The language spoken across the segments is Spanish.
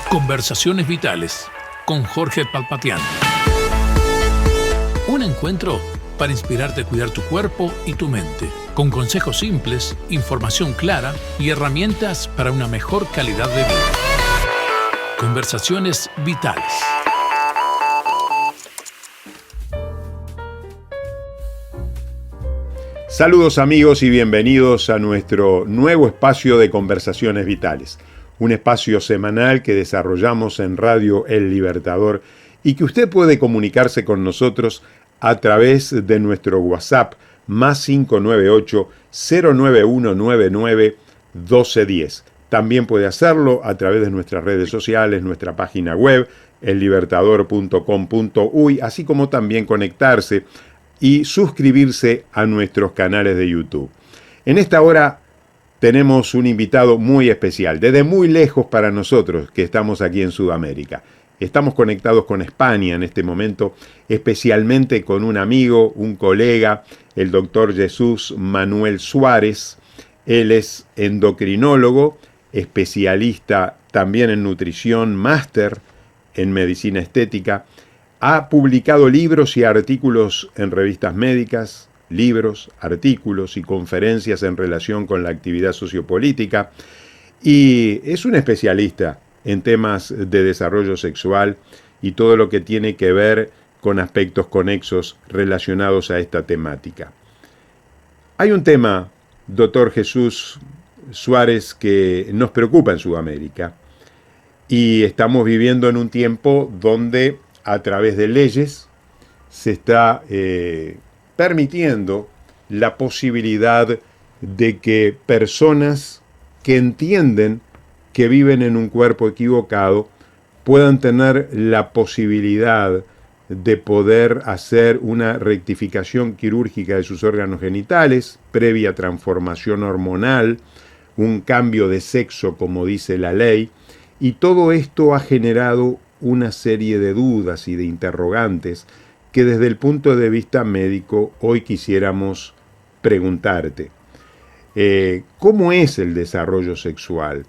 Conversaciones Vitales con Jorge Palpatián. Un encuentro para inspirarte a cuidar tu cuerpo y tu mente, con consejos simples, información clara y herramientas para una mejor calidad de vida. Conversaciones Vitales. Saludos amigos y bienvenidos a nuestro nuevo espacio de Conversaciones Vitales. Un espacio semanal que desarrollamos en Radio El Libertador y que usted puede comunicarse con nosotros a través de nuestro WhatsApp más 598-09199-1210. También puede hacerlo a través de nuestras redes sociales, nuestra página web, ellibertador.com.uy, así como también conectarse y suscribirse a nuestros canales de YouTube. En esta hora tenemos un invitado muy especial, desde muy lejos para nosotros que estamos aquí en Sudamérica. Estamos conectados con España en este momento, especialmente con un amigo, un colega, el doctor Jesús Manuel Suárez. Él es endocrinólogo, especialista también en nutrición, máster en medicina estética. Ha publicado libros y artículos en revistas médicas, libros, artículos y conferencias en relación con la actividad sociopolítica, y es un especialista en temas de desarrollo sexual y todo lo que tiene que ver con aspectos conexos relacionados a esta temática. Hay un tema, doctor Jesús Suárez, que nos preocupa en Sudamérica, y estamos viviendo en un tiempo donde a través de leyes se está permitiendo la posibilidad de que personas que entienden que viven en un cuerpo equivocado puedan tener la posibilidad de poder hacer una rectificación quirúrgica de sus órganos genitales, previa transformación hormonal, un cambio de sexo, como dice la ley, y todo esto ha generado una serie de dudas y de interrogantes que desde el punto de vista médico hoy quisiéramos preguntarte. ¿Cómo es el desarrollo sexual?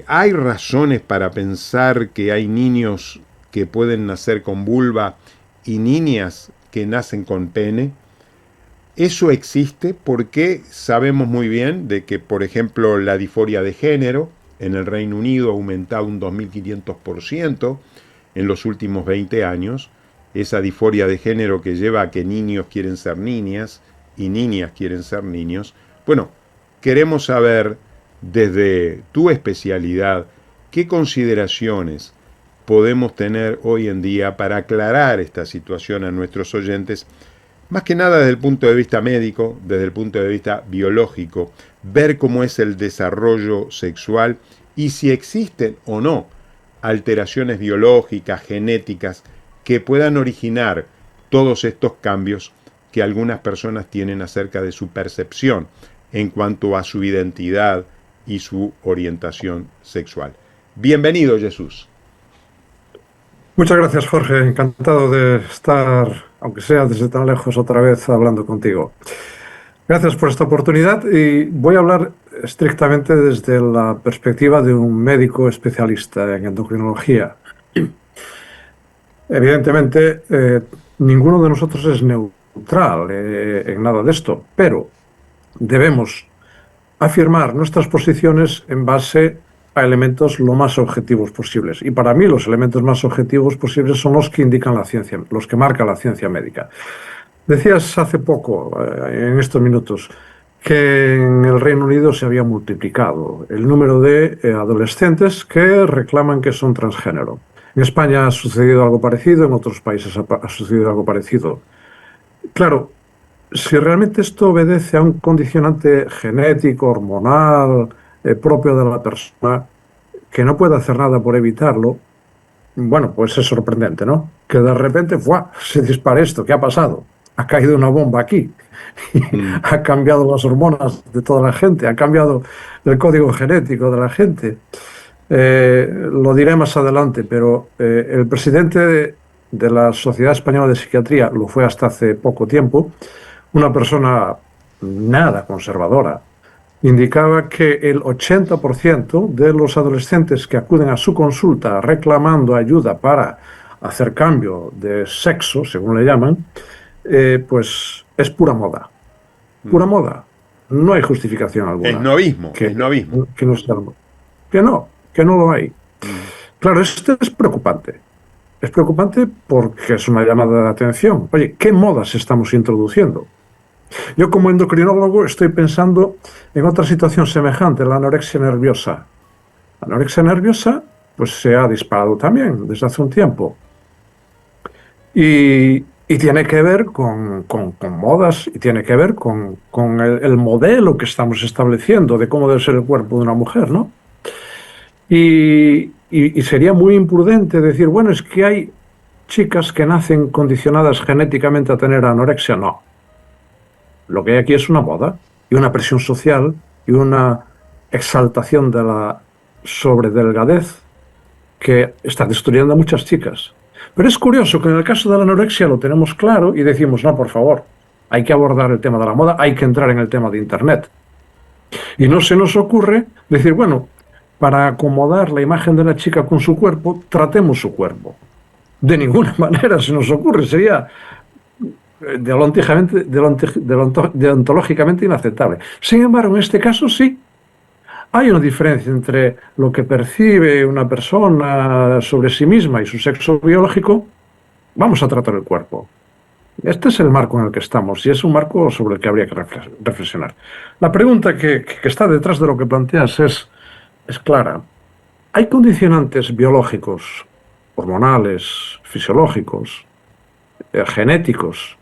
¿Hay razones para pensar que hay niños que pueden nacer con vulva y niñas que nacen con pene? ¿Eso existe? Porque sabemos muy bien de que, por ejemplo, la disforia de género en el Reino Unido ha aumentado un 2500% en los últimos 20 años. Esa disforia de género que lleva a que niños quieren ser niñas y niñas quieren ser niños. Bueno, queremos saber desde tu especialidad qué consideraciones podemos tener hoy en día para aclarar esta situación a nuestros oyentes, más que nada desde el punto de vista médico, desde el punto de vista biológico, ver cómo es el desarrollo sexual y si existen o no alteraciones biológicas, genéticas, que puedan originar todos estos cambios que algunas personas tienen acerca de su percepción en cuanto a su identidad y su orientación sexual. Bienvenido, Jesús. Muchas gracias, Jorge. Encantado de estar, aunque sea desde tan lejos, otra vez hablando contigo. Gracias por esta oportunidad y voy a hablar estrictamente desde la perspectiva de un médico especialista en endocrinología. Evidentemente, ninguno de nosotros es neutral en nada de esto, pero debemos afirmar nuestras posiciones en base a elementos lo más objetivos posibles. Y para mí los elementos más objetivos posibles son los que indican la ciencia, los que marca la ciencia médica. Decías hace poco, en estos minutos, que en el Reino Unido se había multiplicado el número de adolescentes que reclaman que son transgénero. En España ha sucedido algo parecido, en otros países ha sucedido algo parecido. Claro, si realmente esto obedece a un condicionante genético, hormonal, propio de la persona, que no puede hacer nada por evitarlo, bueno, pues es sorprendente, ¿no? Que de repente, ¡fuah!, se dispare esto. ¿Qué ha pasado? Ha caído una bomba aquí. Ha cambiado las hormonas de toda la gente, ha cambiado el código genético de la gente. Lo diré más adelante, pero el presidente de la Sociedad Española de Psiquiatría, lo fue hasta hace poco tiempo, una persona nada conservadora, indicaba que el 80% de los adolescentes que acuden a su consulta reclamando ayuda para hacer cambio de sexo, según le llaman, pues es pura moda. Pura moda. No hay justificación alguna. Es novismo, que, es novismo. Que no lo hay. Claro, esto es preocupante. Es preocupante porque es una llamada de atención. Oye, ¿qué modas estamos introduciendo? Yo como endocrinólogo estoy pensando en otra situación semejante, la anorexia nerviosa. La anorexia nerviosa pues se ha disparado también desde hace un tiempo. Y tiene que ver con modas y tiene que ver con el modelo que estamos estableciendo de cómo debe ser el cuerpo de una mujer, ¿no? Y sería muy imprudente decir, bueno, es que hay chicas que nacen condicionadas genéticamente a tener anorexia. No. Lo que hay aquí es una moda y una presión social y una exaltación de la sobredelgadez que está destruyendo a muchas chicas. Pero es curioso que en el caso de la anorexia lo tenemos claro y decimos, no, por favor, hay que abordar el tema de la moda, hay que entrar en el tema de Internet. Y no se nos ocurre decir, bueno, para acomodar la imagen de la chica con su cuerpo, tratemos su cuerpo. De ninguna manera se nos ocurre, sería deontológicamente inaceptable. Sin embargo, en este caso sí. Hay una diferencia entre lo que percibe una persona sobre sí misma y su sexo biológico. Vamos a tratar el cuerpo. Este es el marco en el que estamos y es un marco sobre el que habría que reflexionar. La pregunta que está detrás de lo que planteas es clara. ¿Hay condicionantes biológicos, hormonales, fisiológicos, genéticos,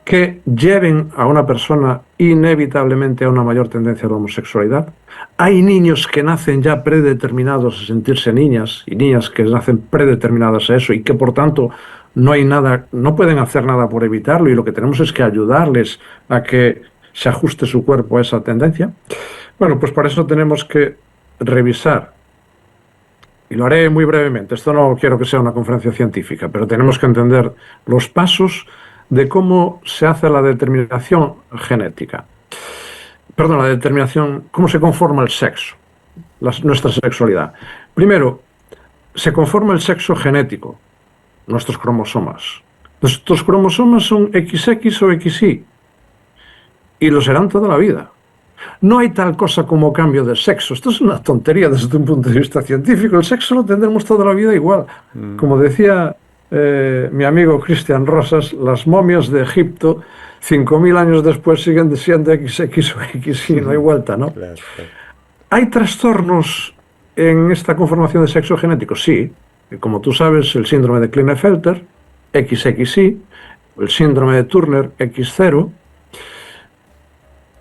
que lleven a una persona inevitablemente a una mayor tendencia a la homosexualidad? Hay niños que nacen ya predeterminados a sentirse niñas y niñas que nacen predeterminadas a eso y que por tanto no pueden hacer nada por evitarlo y lo que tenemos es que ayudarles a que se ajuste su cuerpo a esa tendencia. Bueno, pues para eso tenemos que revisar, y lo haré muy brevemente, esto no quiero que sea una conferencia científica, pero tenemos que entender los pasos de cómo se hace la determinación genética. Perdón, la determinación, cómo se conforma el sexo, nuestra sexualidad. Primero, se conforma el sexo genético, nuestros cromosomas. Nuestros cromosomas son XX o XY, y lo serán toda la vida. No hay tal cosa como cambio de sexo. Esto es una tontería desde un punto de vista científico. El sexo lo tendremos toda la vida igual. Como decía mi amigo Cristian Rosas, las momias de Egipto, 5.000 años después, siguen siendo XX o XY, no hay vuelta, ¿no? Claro. ¿Hay trastornos en esta conformación de sexo genético? Sí. Como tú sabes, el síndrome de Klinefelter, XXY, el síndrome de Turner, X0.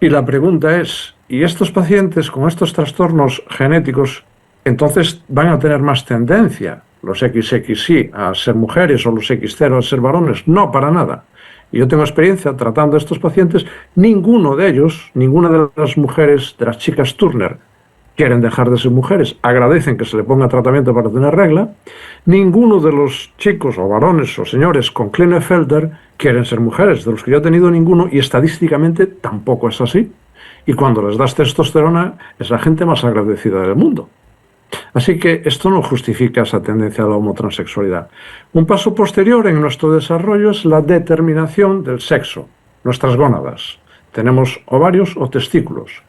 Y la pregunta es, ¿y estos pacientes con estos trastornos genéticos entonces van a tener más tendencia, los XXY, a ser mujeres o los X0 a ser varones? No, para nada. Y yo tengo experiencia tratando a estos pacientes. Ninguno de ellos, ninguna de las mujeres, de las chicas Turner, quieren dejar de ser mujeres, agradecen que se le ponga tratamiento para tener regla. Ninguno de los chicos o varones o señores con Klinefelter quieren ser mujeres, de los que yo he tenido ninguno, y estadísticamente tampoco es así. Y cuando les das testosterona es la gente más agradecida del mundo. Así que esto no justifica esa tendencia a la homotransexualidad. Un paso posterior en nuestro desarrollo es la determinación del sexo, nuestras gónadas. Tenemos ovarios o testículos.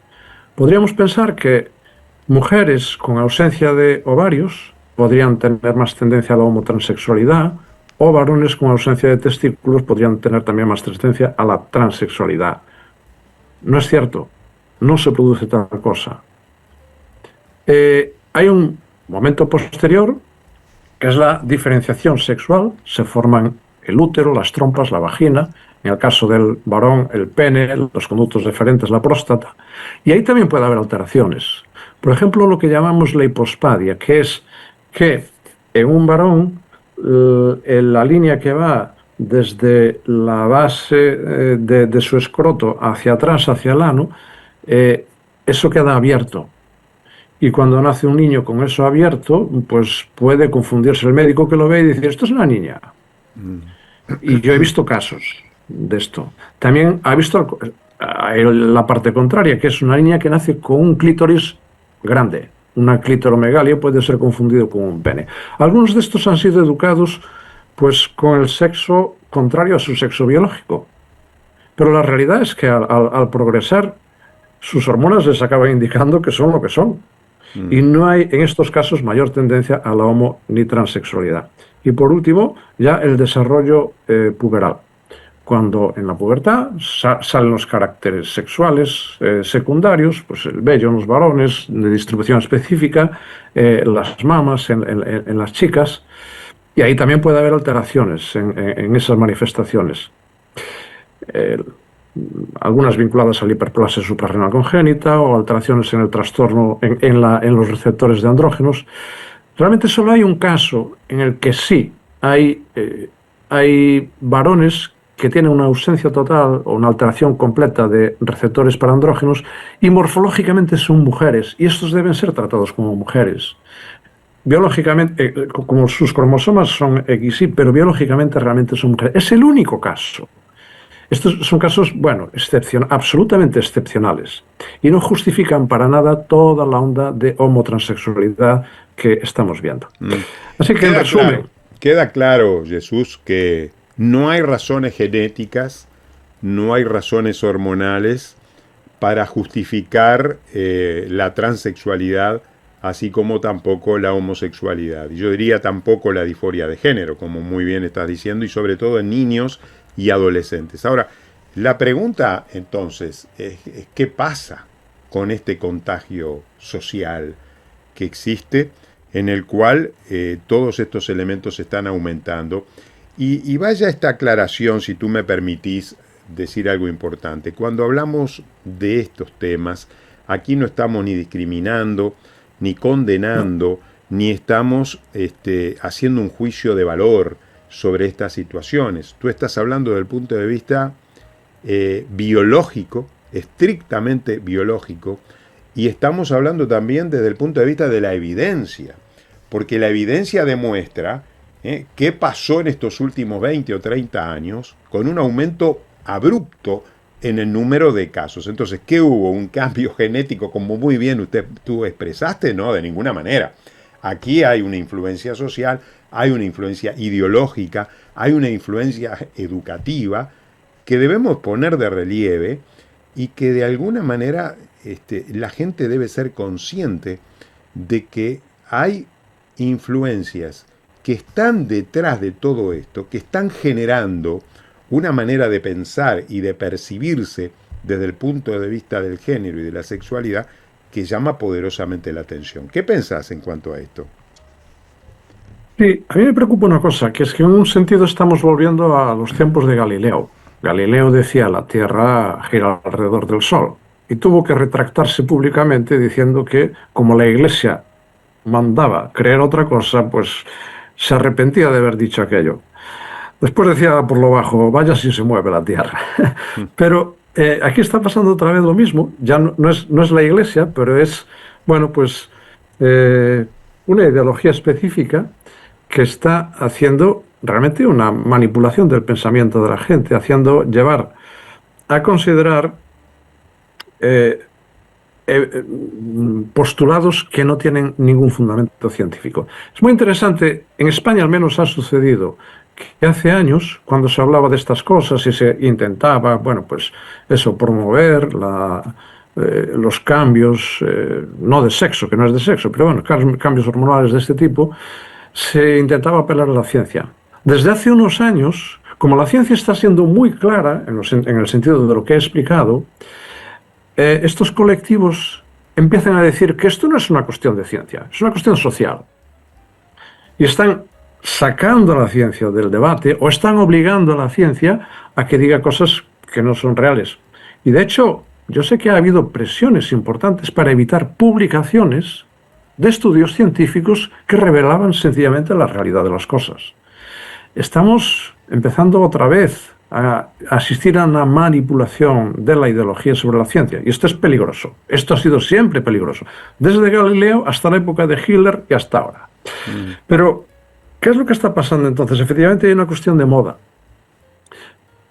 Podríamos pensar que mujeres con ausencia de ovarios podrían tener más tendencia a la homotransexualidad, o varones con ausencia de testículos podrían tener también más tendencia a la transexualidad. No es cierto, no se produce tal cosa. Hay un momento posterior que es la diferenciación sexual. Se forman el útero, las trompas, la vagina, en el caso del varón el pene, los conductos deferentes, la próstata, y ahí también puede haber alteraciones. Por ejemplo, lo que llamamos la hipospadia, que es que en un varón la línea que va desde la base de su escroto hacia atrás, hacia el ano, eso queda abierto. Y cuando nace un niño con eso abierto, pues puede confundirse el médico que lo ve y decir, esto es una niña. Y yo he visto casos de esto. También hay la parte contraria, que es una niña que nace con un clítoris grande. Una clitoromegalia puede ser confundido con un pene. Algunos de estos han sido educados pues con el sexo contrario a su sexo biológico. Pero la realidad es que al progresar, sus hormonas les acaban indicando que son lo que son. Y no hay en estos casos mayor tendencia a la homo ni transexualidad. Y por último, ya el desarrollo puberal. Cuando en la pubertad salen los caracteres sexuales secundarios, pues el vello en los varones, de distribución específica, las mamas en las chicas, y ahí también puede haber alteraciones en esas manifestaciones. Algunas vinculadas a la hiperplasia suprarrenal congénita o alteraciones en el trastorno en los receptores de andrógenos. Realmente solo hay un caso en el que sí hay varones que tienen una ausencia total o una alteración completa de receptores para andrógenos y morfológicamente son mujeres, y estos deben ser tratados como mujeres. Biológicamente, como sus cromosomas son XY, pero biológicamente realmente son mujeres. Es el único caso. Estos son casos, bueno, absolutamente excepcionales y no justifican para nada toda la onda de homotransexualidad que estamos viendo. Así que, en resumen... Queda claro, Jesús, que no hay razones genéticas, no hay razones hormonales para justificar la transexualidad, así como tampoco la homosexualidad. Y yo diría tampoco la disforia de género, como muy bien estás diciendo, y sobre todo en niños y adolescentes. Ahora, la pregunta entonces es ¿qué pasa con este contagio social que existe, en el cual todos estos elementos están aumentando? Y vaya esta aclaración, si tú me permitís decir algo importante. Cuando hablamos de estos temas, aquí no estamos ni discriminando, ni condenando, ni estamos haciendo un juicio de valor sobre estas situaciones. Tú estás hablando desde el punto de vista biológico, estrictamente biológico, y estamos hablando también desde el punto de vista de la evidencia, porque la evidencia demuestra qué pasó en estos últimos 20 o 30 años con un aumento abrupto en el número de casos. Entonces, ¿qué hubo? ¿Un cambio genético, como muy bien tú expresaste? No, de ninguna manera. Aquí hay una influencia social, hay una influencia ideológica, hay una influencia educativa que debemos poner de relieve y que de alguna manera la gente debe ser consciente de que hay influencias que están detrás de todo esto, que están generando una manera de pensar y de percibirse desde el punto de vista del género y de la sexualidad que llama poderosamente la atención. ¿Qué pensás en cuanto a esto? Sí, a mí me preocupa una cosa, que es que en un sentido estamos volviendo a los tiempos de Galileo. Galileo decía la Tierra gira alrededor del Sol y tuvo que retractarse públicamente diciendo que como la Iglesia mandaba creer otra cosa, pues se arrepentía de haber dicho aquello. Después decía por lo bajo, vaya si se mueve la Tierra. Pero aquí está pasando otra vez lo mismo, ya no es la Iglesia, pero es, bueno, pues una ideología específica que está haciendo realmente una manipulación del pensamiento de la gente, haciendo llevar a considerar postulados que no tienen ningún fundamento científico. Es muy interesante, en España al menos ha sucedido que hace años, cuando se hablaba de estas cosas y se intentaba, bueno, pues eso, promover los cambios, no de sexo, que no es de sexo, pero bueno, cambios hormonales de este tipo, se intentaba apelar a la ciencia. Desde hace unos años, como la ciencia está siendo muy clara, en el sentido de lo que he explicado, estos colectivos empiezan a decir que esto no es una cuestión de ciencia, es una cuestión social. Y están sacando a la ciencia del debate o están obligando a la ciencia a que diga cosas que no son reales. Y de hecho, yo sé que ha habido presiones importantes para evitar publicaciones de estudios científicos que revelaban sencillamente la realidad de las cosas. Estamos empezando otra vez a asistir a una manipulación de la ideología sobre la ciencia. Y esto es peligroso. Esto ha sido siempre peligroso. Desde Galileo hasta la época de Hitler y hasta ahora. Pero, ¿qué es lo que está pasando entonces? Efectivamente hay una cuestión de moda.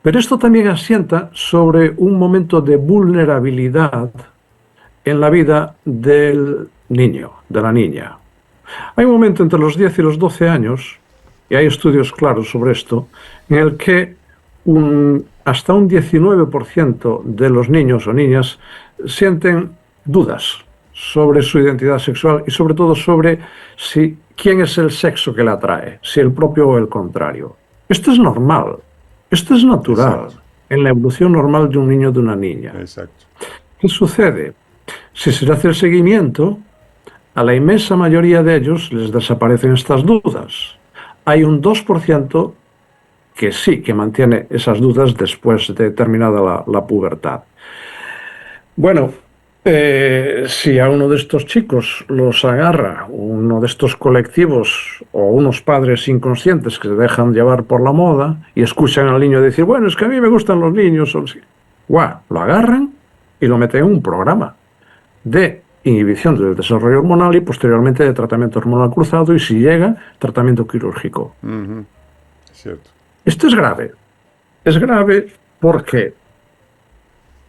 Pero esto también asienta sobre un momento de vulnerabilidad en la vida del niño, de la niña. Hay un momento entre los 10 y los 12 años, y hay estudios claros sobre esto, en el que hasta un 19% de los niños o niñas sienten dudas sobre su identidad sexual y sobre todo sobre quién es el sexo que la atrae, si el propio o el contrario. Esto es normal, esto es natural, Exacto. en la evolución normal de un niño o de una niña. Exacto. ¿Qué sucede? Si se le hace el seguimiento, a la inmensa mayoría de ellos les desaparecen estas dudas. Hay un 2% que sí, que mantiene esas dudas después de terminada la pubertad. Bueno, si a uno de estos chicos los agarra uno de estos colectivos o unos padres inconscientes que se dejan llevar por la moda y escuchan al niño decir, bueno, es que a mí me gustan los niños, lo agarran y lo meten en un programa de inhibición del desarrollo hormonal y posteriormente de tratamiento hormonal cruzado y si llega, tratamiento quirúrgico. Ujú. Cierto. Esto es grave porque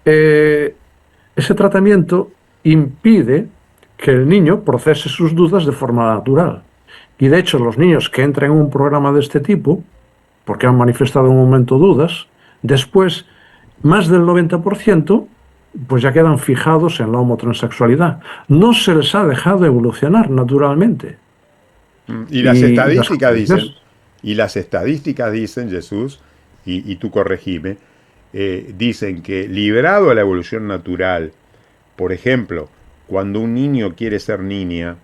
ese tratamiento impide que el niño procese sus dudas de forma natural. Y de hecho los niños que entran en un programa de este tipo, porque han manifestado en un momento dudas, después más del 90% pues ya quedan fijados en la homotransexualidad. No se les ha dejado evolucionar naturalmente. Y las estadísticas dicen, Jesús, y tú corregime, dicen que liberado a la evolución natural, por ejemplo, cuando un niño quiere ser niña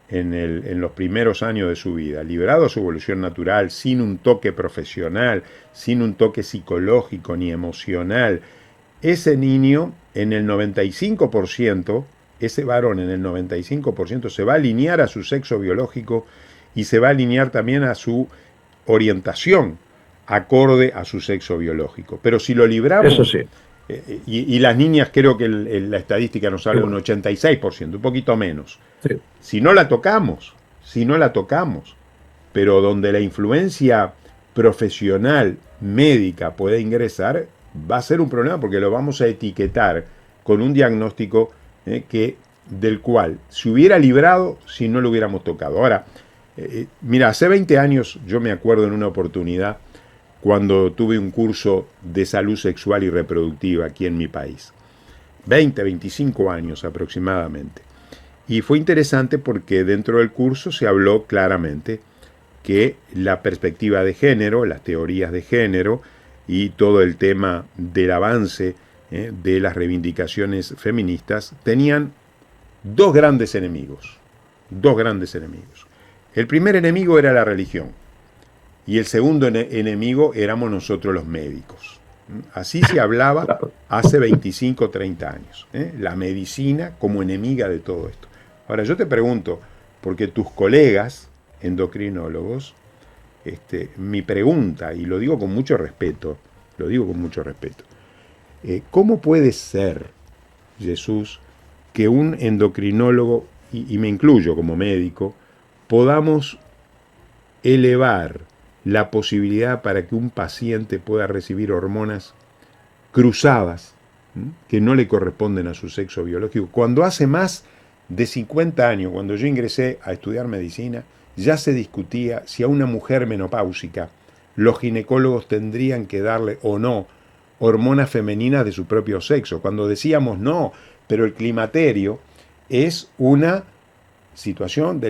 en los primeros años de su vida, liberado a su evolución natural, sin un toque profesional, sin un toque psicológico ni emocional, ese niño en el 95%, ese varón en el 95% se va a alinear a su sexo biológico y se va a alinear también a su orientación acorde a su sexo biológico. Pero si lo libramos, Eso sí. y las niñas creo que la estadística nos habla de un 86%, un poquito menos. Sí. Si no la tocamos, pero donde la influencia profesional, médica puede ingresar, va a ser un problema porque lo vamos a etiquetar con un diagnóstico del cual se hubiera librado si no lo hubiéramos tocado. Ahora, mira, hace 20 años yo me acuerdo en una oportunidad cuando tuve un curso de salud sexual y reproductiva aquí en mi país. 20, 25 años aproximadamente. Y fue interesante porque dentro del curso se habló claramente que la perspectiva de género, las teorías de género y todo el tema del avance de las reivindicaciones feministas tenían dos grandes enemigos. El primer enemigo era la religión y el segundo enemigo éramos nosotros los médicos. Así se hablaba hace 25, 30 años. La medicina como enemiga de todo esto. Ahora yo te pregunto, porque tus colegas endocrinólogos, mi pregunta, y lo digo con mucho respeto, ¿cómo puede ser, Jesús, que un endocrinólogo, y me incluyo como médico, podamos elevar la posibilidad para que un paciente pueda recibir hormonas cruzadas que no le corresponden a su sexo biológico? Cuando hace más de 50 años, cuando yo ingresé a estudiar medicina, ya se discutía si a una mujer menopáusica los ginecólogos tendrían que darle o no hormonas femeninas de su propio sexo. Cuando decíamos no, pero el climaterio es una situación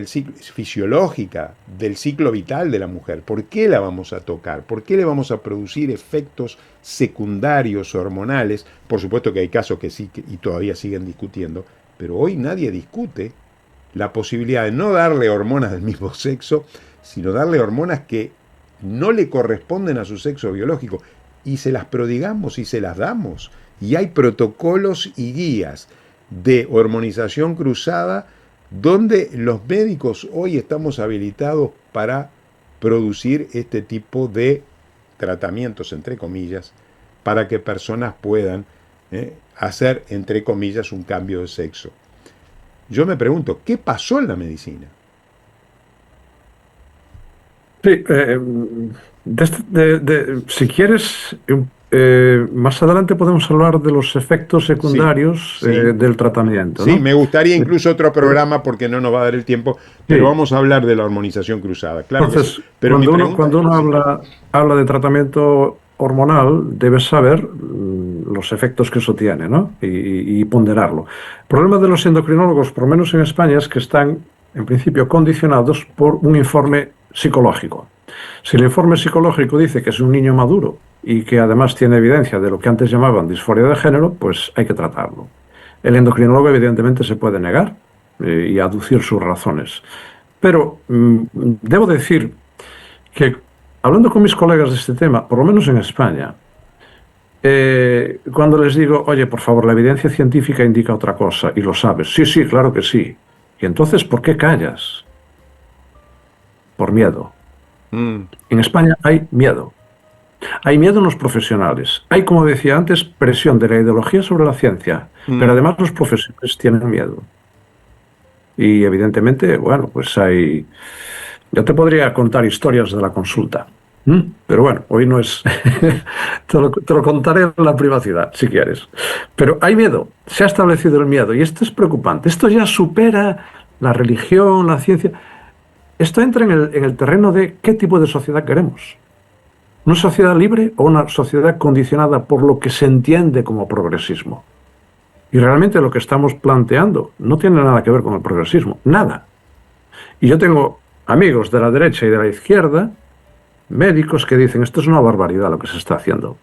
fisiológica del ciclo vital de la mujer. ¿Por qué la vamos a tocar? ¿Por qué le vamos a producir efectos secundarios hormonales? Por supuesto que hay casos que sí y todavía siguen discutiendo, pero hoy nadie discute la posibilidad de no darle hormonas del mismo sexo, sino darle hormonas que no le corresponden a su sexo biológico. Y se las prodigamos y se las damos. Y hay protocolos y guías de hormonización cruzada donde los médicos hoy estamos habilitados para producir este tipo de tratamientos, entre comillas, para que personas puedan hacer, entre comillas, un cambio de sexo. Yo me pregunto, ¿qué pasó en la medicina? Sí, si quieres, más adelante podemos hablar de los efectos Sí, secundarios sí. del tratamiento, Sí, ¿no? me gustaría Eh, incluso otro programa porque no nos va a dar el tiempo, pero Sí, vamos a hablar de la hormonización cruzada, claro que sí. entonces, Pero mi pregunta, cuando uno sí, habla de tratamiento hormonal, debes saber los efectos que eso tiene, ¿no? Y ponderarlo. El problema de los endocrinólogos, por lo menos en España, es que están, en principio, condicionados por un informe psicológico. Si el informe psicológico dice que es un niño maduro y que además tiene evidencia de lo que antes llamaban disforia de género, pues hay que tratarlo. El endocrinólogo, evidentemente, se puede negar y aducir sus razones. Pero debo decir que, hablando con mis colegas de este tema, por lo menos en España, cuando les digo, oye, por favor, la evidencia científica indica otra cosa, y lo sabes, sí, sí, claro que sí. Y entonces, ¿por qué callas? Por miedo. mm, En España hay miedo. Hay miedo en los profesionales. Hay, como decía antes, presión de la ideología sobre la ciencia, pero mm, además los profesionales tienen miedo. Y evidentemente, bueno, pues hay... Yo te podría contar historias de la consulta. Pero bueno, hoy no es... te lo contaré en la privacidad, si quieres. Pero hay miedo, se ha establecido el miedo y esto es preocupante. Esto ya supera la religión, la ciencia. Esto entra en el terreno de qué tipo de sociedad queremos. ¿Una sociedad libre o una sociedad condicionada por lo que se entiende como progresismo? Y realmente lo que estamos planteando no tiene nada que ver con el progresismo, nada. Y yo tengo amigos de la derecha y de la izquierda, médicos, que dicen esto es una barbaridad lo que se está haciendo.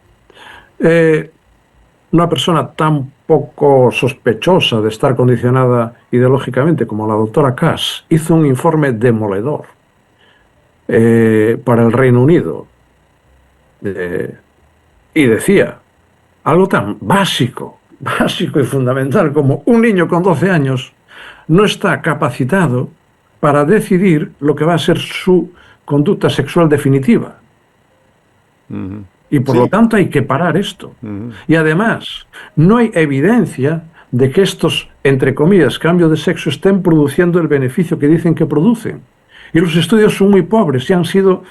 Eh, una persona tan poco sospechosa de estar condicionada ideológicamente como la doctora Cass hizo un informe demoledor para el Reino Unido eh, y decía algo tan básico, básico y fundamental como un niño con 12 años no está capacitado para decidir lo que va a ser su conducta sexual definitiva. mm, Y por lo sí, tanto hay que parar esto. mm, Y además, no hay evidencia de que estos, entre comillas, cambios de sexo estén produciendo el beneficio que dicen que producen. Y los estudios son muy pobres y han sido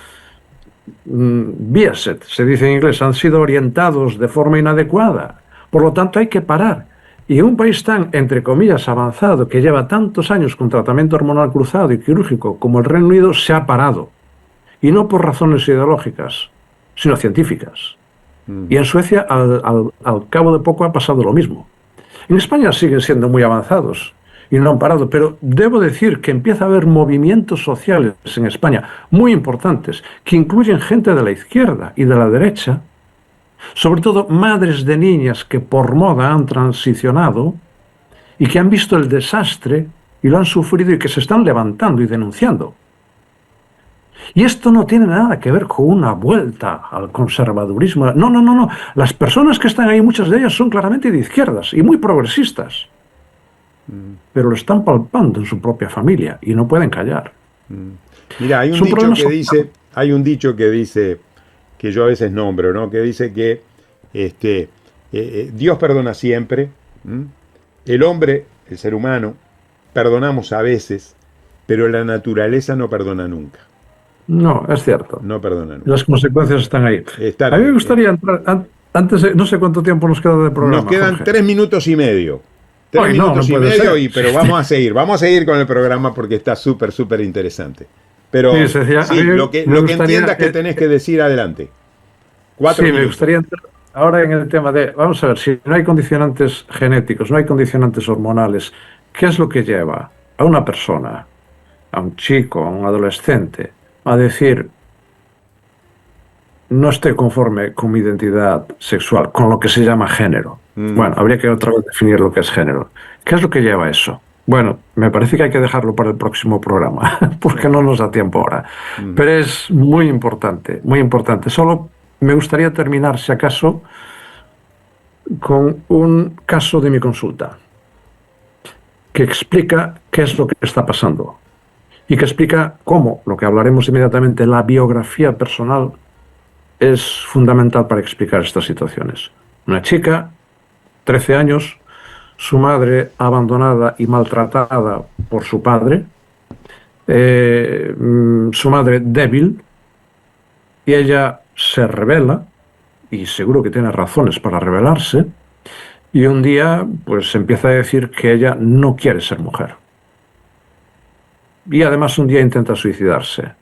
biased, se dice en inglés, han sido orientados de forma inadecuada. Por lo tanto, hay que parar. Y en un país tan, entre comillas, avanzado, que lleva tantos años con tratamiento hormonal cruzado y quirúrgico como el Reino Unido, se ha parado. Y no por razones ideológicas, sino científicas. Y en Suecia, al cabo de poco, ha pasado lo mismo. En España siguen siendo muy avanzados y no han parado, pero debo decir que empieza a haber movimientos sociales en España muy importantes que incluyen gente de la izquierda y de la derecha, sobre todo madres de niñas que por moda han transicionado y que han visto el desastre y lo han sufrido y que se están levantando y denunciando. Y esto no tiene nada que ver con una vuelta al conservadurismo. No, no, no, no. Las personas que están ahí, muchas de ellas son claramente de izquierdas y muy progresistas, pero lo están palpando en su propia familia y no pueden callar. Mira, hay Es un un dicho problema que social. dice, hay un dicho que dice, que yo a veces nombro, ¿no? Que dice que Dios perdona siempre, ¿m? El hombre, el ser humano, perdonamos a veces, pero la naturaleza no perdona nunca. No, es cierto. No perdona nunca. Las consecuencias están ahí. Están A mí me ahí. gustaría entrar, antes de, no sé cuánto tiempo nos queda de Nos programa, quedan Jorge. 3 minutos y medio. Tres Hoy no, no minutos y puede medio, ser. pero vamos a seguir con el programa porque está súper, súper interesante. Sí, Pero se decía, a sí, mí me lo que gustaría, entiendas que tenés que decir, adelante. Cuatro sí, me minutos. gustaría entrar ahora en el tema de, vamos a ver, si no hay condicionantes genéticos, no hay condicionantes hormonales, ¿qué es lo que lleva a una persona, a un chico, a un adolescente, a decir, no estoy conforme con mi identidad sexual, con lo que se llama género? Mm, Bueno, habría que otra vez definir lo que es género. ¿Qué es lo que lleva a eso? Bueno, me parece que hay que dejarlo para el próximo programa, porque no nos da tiempo ahora. mm, Pero es muy importante, muy importante. Solo me gustaría terminar, si acaso, con un caso de mi consulta, que explica qué es lo que está pasando y que explica cómo, lo que hablaremos inmediatamente, la biografía personal es fundamental para explicar estas situaciones. Una chica, 13 años, su madre abandonada y maltratada por su padre, su madre débil, y ella se revela, y seguro que tiene razones para rebelarse, y un día pues empieza a decir que ella no quiere ser mujer. Y además un día intenta suicidarse.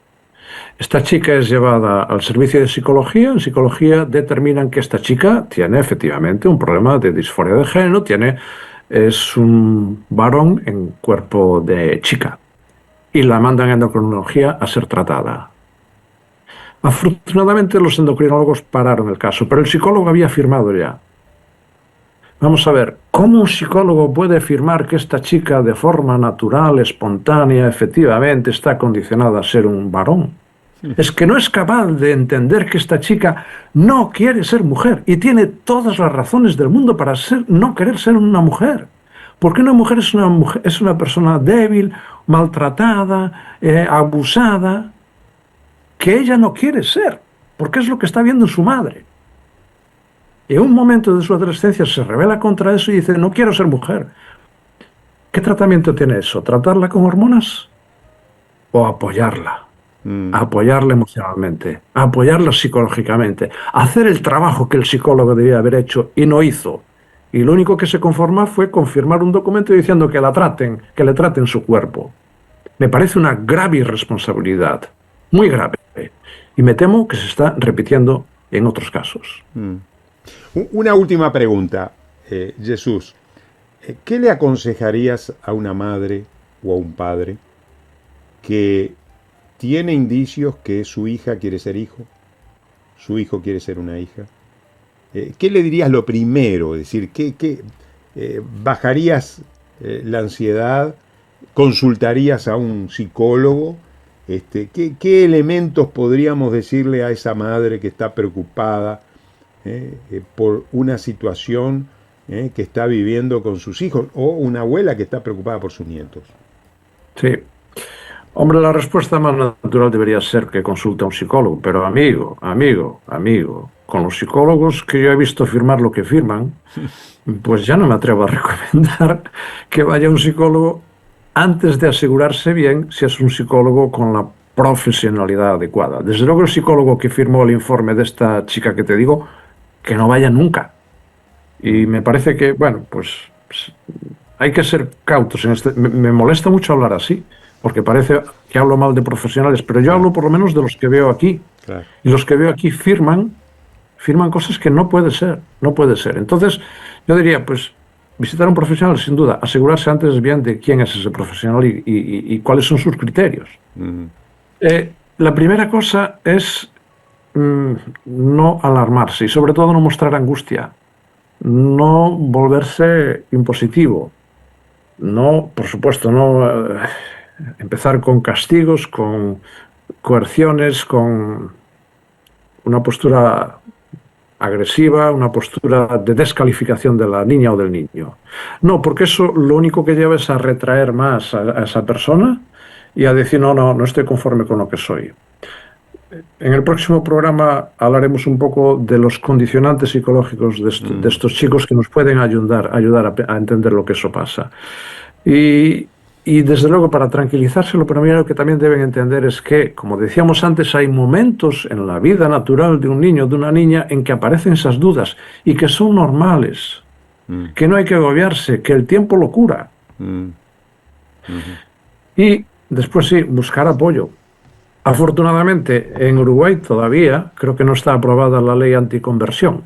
Esta chica es llevada al servicio de psicología. En psicología determinan que esta chica tiene efectivamente un problema de disforia de género, es un varón en cuerpo de chica. Y la mandan a endocrinología a ser tratada. Afortunadamente los endocrinólogos pararon el caso, pero el psicólogo había firmado ya. Vamos a ver, ¿cómo un psicólogo puede afirmar que esta chica de forma natural, espontánea, efectivamente está condicionada a ser un varón? Es que no es capaz de entender que esta chica no quiere ser mujer y tiene todas las razones del mundo para no querer ser una mujer. Porque una mujer es una persona débil, maltratada, abusada, que ella no quiere ser, porque es lo que está viendo en su madre. Y en un momento de su adolescencia se rebela contra eso y dice, no quiero ser mujer. ¿Qué tratamiento tiene eso? ¿Tratarla con hormonas? ¿O apoyarla? Apoyarla emocionalmente, apoyarla psicológicamente, hacer el trabajo que el psicólogo debía haber hecho y no hizo. Y lo único que se conforma fue confirmar un documento diciendo que que le traten su cuerpo. Me parece una grave irresponsabilidad, muy grave. Y me temo que se está repitiendo en otros casos. Una última pregunta, Jesús. ¿Qué le aconsejarías a una madre o a un padre que tiene indicios que su hija quiere ser hijo, su hijo quiere ser una hija? ¿Qué le dirías lo primero? Es decir, ¿bajarías la ansiedad? ¿Consultarías a un psicólogo? ¿Qué elementos podríamos decirle a esa madre que está preocupada por una situación que está viviendo con sus hijos, o una abuela que está preocupada por sus nietos? Sí. Hombre, la respuesta más natural debería ser que consulte a un psicólogo, pero amigo, con los psicólogos que yo he visto firmar lo que firman, pues ya no me atrevo a recomendar que vaya a un psicólogo antes de asegurarse bien si es un psicólogo con la profesionalidad adecuada. Desde luego el psicólogo que firmó el informe de esta chica que te digo, que no vaya nunca. Y me parece que, bueno, pues hay que ser cautos en este. Me molesta mucho hablar así, porque parece que hablo mal de profesionales, pero yo hablo por lo menos de los que veo aquí. Claro. Y los que veo aquí firman cosas que no puede ser. Entonces, yo diría, pues, visitar a un profesional, sin duda, asegurarse antes bien de quién es ese profesional y cuáles son sus criterios. La primera cosa es no alarmarse y sobre todo no mostrar angustia, no volverse impositivo, no, por supuesto, no empezar con castigos, con coerciones, con una postura agresiva, una postura de descalificación de la niña o del niño. No, porque eso lo único que lleva es a retraer más a esa persona y a decir, no estoy conforme con lo que soy. En el próximo programa hablaremos un poco de los condicionantes psicológicos de estos chicos que nos pueden ayudar a entender lo que eso pasa. Y desde luego, para tranquilizarse, lo primero que también deben entender es que, como decíamos antes, hay momentos en la vida natural de un niño o de una niña en que aparecen esas dudas y que son normales, que no hay que agobiarse, que el tiempo lo cura. Y después sí, buscar apoyo. Afortunadamente, en Uruguay todavía creo que no está aprobada la ley anticonversión,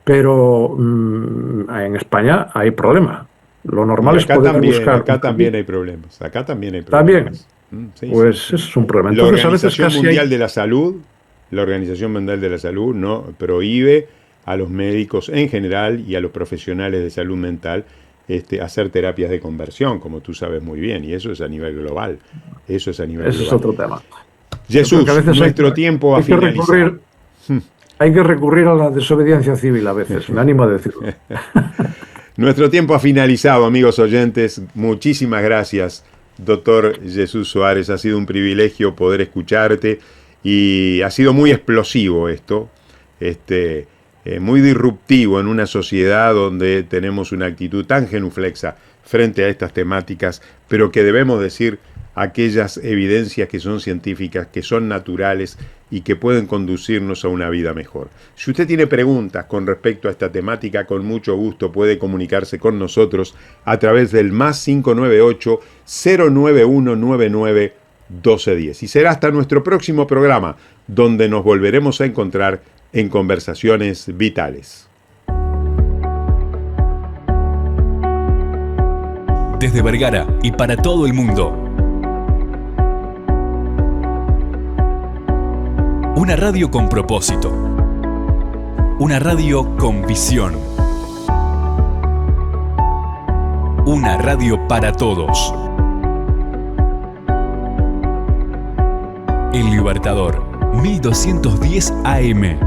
pero en España hay problema. Lo normal es poder buscar. Acá también hay problemas. ¿También? Sí, pues sí. Eso es un problema. La Organización Mundial de la Salud no prohíbe a los médicos en general y a los profesionales de salud mental hacer terapias de conversión, como tú sabes muy bien, y eso es a nivel global. Eso es otro tema. Jesús, nuestro tiempo ha finalizado. Hay que recurrir a la desobediencia civil a veces, me animo a decirlo. Nuestro tiempo ha finalizado, amigos oyentes. Muchísimas gracias, doctor Jesús Soares. Ha sido un privilegio poder escucharte y ha sido muy explosivo esto, muy disruptivo en una sociedad donde tenemos una actitud tan genuflexa frente a estas temáticas, pero que debemos decir aquellas evidencias que son científicas, que son naturales, y que pueden conducirnos a una vida mejor. Si usted tiene preguntas con respecto a esta temática, con mucho gusto puede comunicarse con nosotros a través del +598 09199 1210. Y será hasta nuestro próximo programa, donde nos volveremos a encontrar en Conversaciones Vitales. Desde Vergara y para todo el mundo. Una radio con propósito. Una radio con visión. Una radio para todos. El Libertador, 1210 AM.